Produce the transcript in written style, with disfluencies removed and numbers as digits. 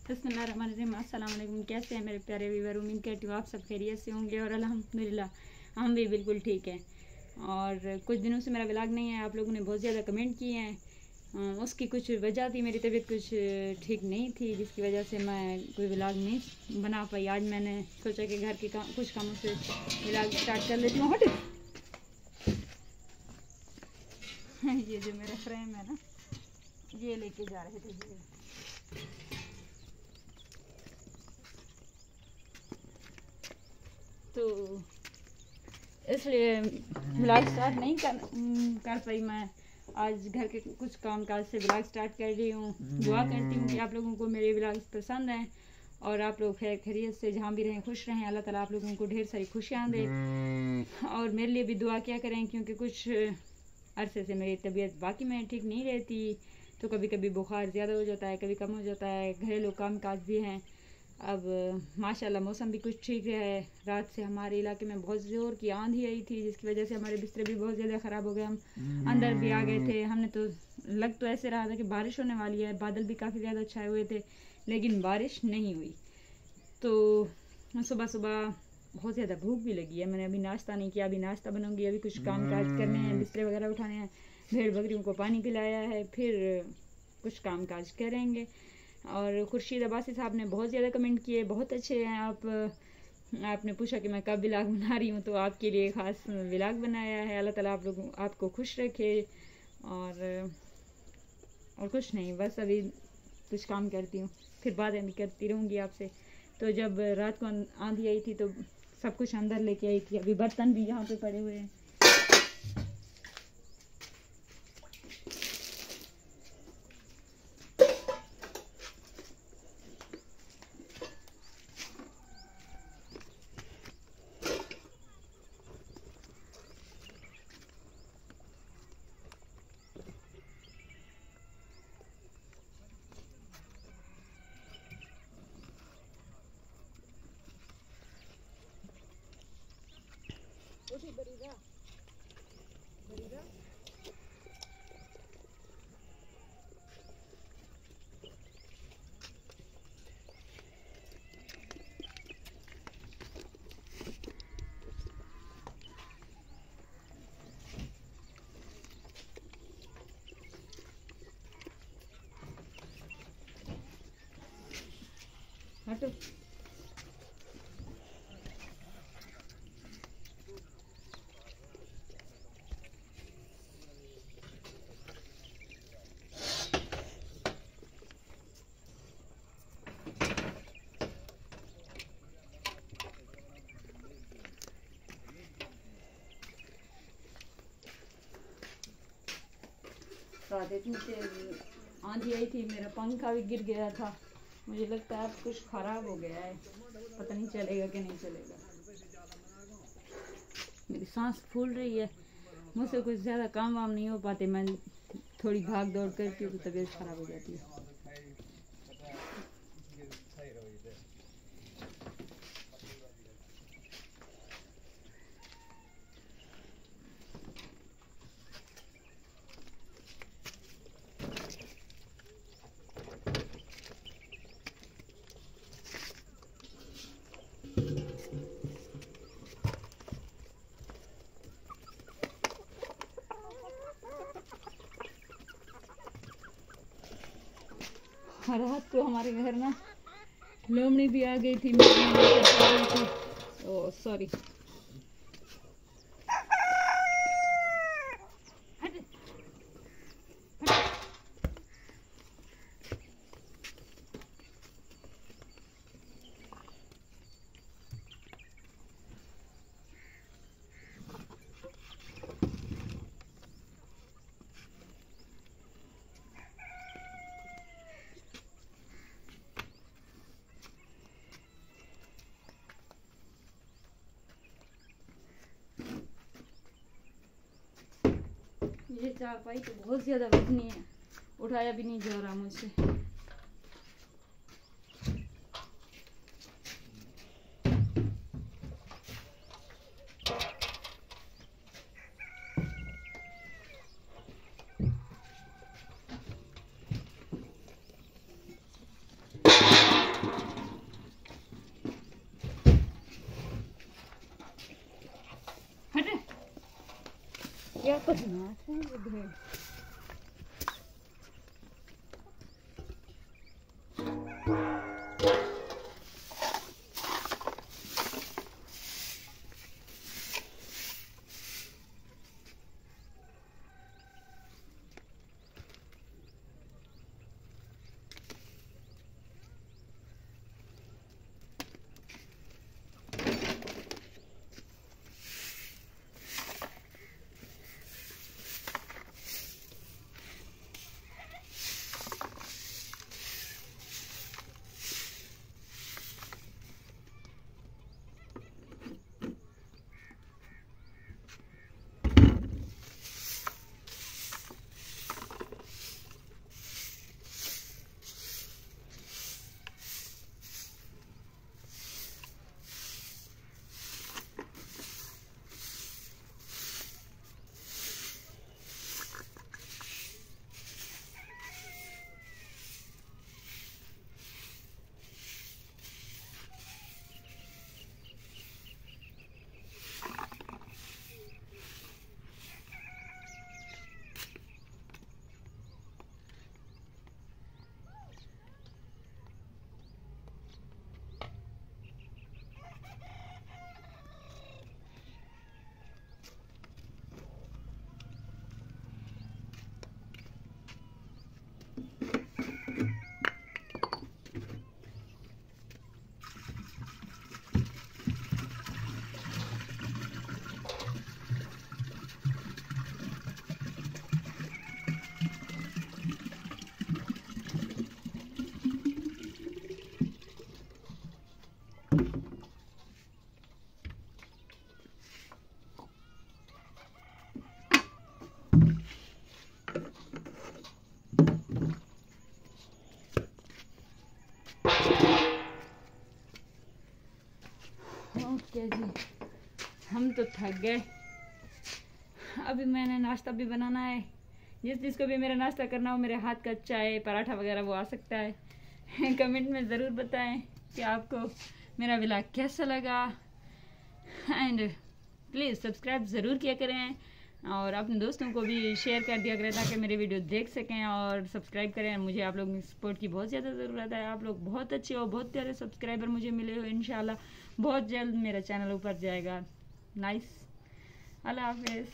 बिस्मिल्लाहिर्रहमानिर्रहीम। अस्सलाम वालेकुम। कैसे हैं मेरे प्यारे व्यूअर? उम्मीद करती हूँ आप सब खैरियत से होंगे और अल्हम्दुलिल्लाह हम भी बिल्कुल ठीक हैं। और कुछ दिनों से मेरा व्लॉग नहीं है, आप लोगों ने बहुत ज़्यादा कमेंट किए हैं। उसकी कुछ वजह थी, मेरी तबीयत कुछ ठीक नहीं थी, जिसकी वजह से मैं कोई व्लॉग नहीं बना पाई। आज मैंने सोचा कि घर के कुछ कामों से व्लॉग स्टार्ट कर लेती हूँ। ये जो मेरा फ्रेम है ना, ये लेके जा रहे थे जी। तो इसलिए व्लॉग स्टार्ट नहीं कर पाई मैं। आज घर के कुछ काम काज से व्लॉग स्टार्ट कर रही हूँ। दुआ करती हूँ कि आप लोगों को मेरे व्लॉग पसंद हैं और आप लोग खैर खैरियत से जहाँ भी रहें खुश रहें। अल्लाह ताला आप लोगों को ढेर सारी खुशियाँ दे और मेरे लिए भी दुआ किया करें, क्योंकि कुछ अरसे से मेरी तबीयत बाकी में ठीक नहीं रहती। तो कभी कभी बुखार ज़्यादा हो जाता है, कभी कम हो जाता है। घरेलू काम काज भी हैं। अब माशाल्लाह मौसम भी कुछ ठीक है। रात से हमारे इलाके में बहुत ज़ोर की आंधी आई थी, जिसकी वजह से हमारे बिस्तर भी बहुत ज़्यादा ख़राब हो गए। हम अंदर भी आ गए थे। हमने तो लग तो ऐसे रहा था कि बारिश होने वाली है, बादल भी काफ़ी ज़्यादा छाए हुए थे, लेकिन बारिश नहीं हुई। तो सुबह सुबह बहुत ज़्यादा भूख भी लगी है। मैंने अभी नाश्ता नहीं किया, अभी नाश्ता बनाऊंगी। अभी कुछ काम काज करने हैं, बिस्तर वगैरह उठाने हैं, भेड़ बकरियों को पानी पिलाया है, फिर कुछ काम काज करेंगे। और खुर्शीद अब्बासी साहब ने बहुत ज़्यादा कमेंट किए, बहुत अच्छे हैं आप। आपने पूछा कि मैं कब व्लॉग बना रही हूँ, तो आपके लिए ख़ास व्लॉग बनाया है। अल्लाह ताला आप लोगों आपको खुश रखे। और कुछ नहीं, बस अभी कुछ काम करती हूँ, फिर बातें भी करती रहूँगी आपसे। तो जब रात को आंधी आई थी तो सब कुछ अंदर लेके आई थी। अभी बर्तन भी यहाँ पे पड़े हुए हैं। हटो। रात इतनी तेज आंधी आई थी, मेरा पंखा भी गिर गया था। मुझे लगता है अब कुछ खराब हो गया है, पता नहीं चलेगा कि नहीं चलेगा। मेरी सांस फूल रही है, मुझसे कुछ ज़्यादा काम वाम नहीं हो पाते। मैं थोड़ी भाग दौड़ करती हूँ तो तबीयत खराब हो जाती है। रात को हमारे घर ना लोमड़ी भी आ गई थी। Oh sorry. ये चारपाई तो बहुत ज़्यादा वजनी है, उठाया भी नहीं जा रहा मुझसे। इधर ओके जी, हम तो थक गए। अभी मैंने नाश्ता भी बनाना है। जिस जिसको भी मेरा नाश्ता करना हो, मेरे हाथ का चाय पराठा वगैरह वो आ सकता है। कमेंट में ज़रूर बताएं कि आपको मेरा व्लॉग कैसा लगा, एंड प्लीज़ सब्सक्राइब ज़रूर किया करें और अपने दोस्तों को भी शेयर कर दिया करें ताकि मेरे वीडियो देख सकें और सब्सक्राइब करें। मुझे आप लोगों की सपोर्ट की बहुत ज़्यादा ज़रूरत है। आप लोग बहुत अच्छे हो, बहुत प्यारे सब्सक्राइबर मुझे मिले हो। इंशाल्लाह बहुत जल्द मेरा चैनल ऊपर जाएगा। नाइस। अल्लाह हाफिज़।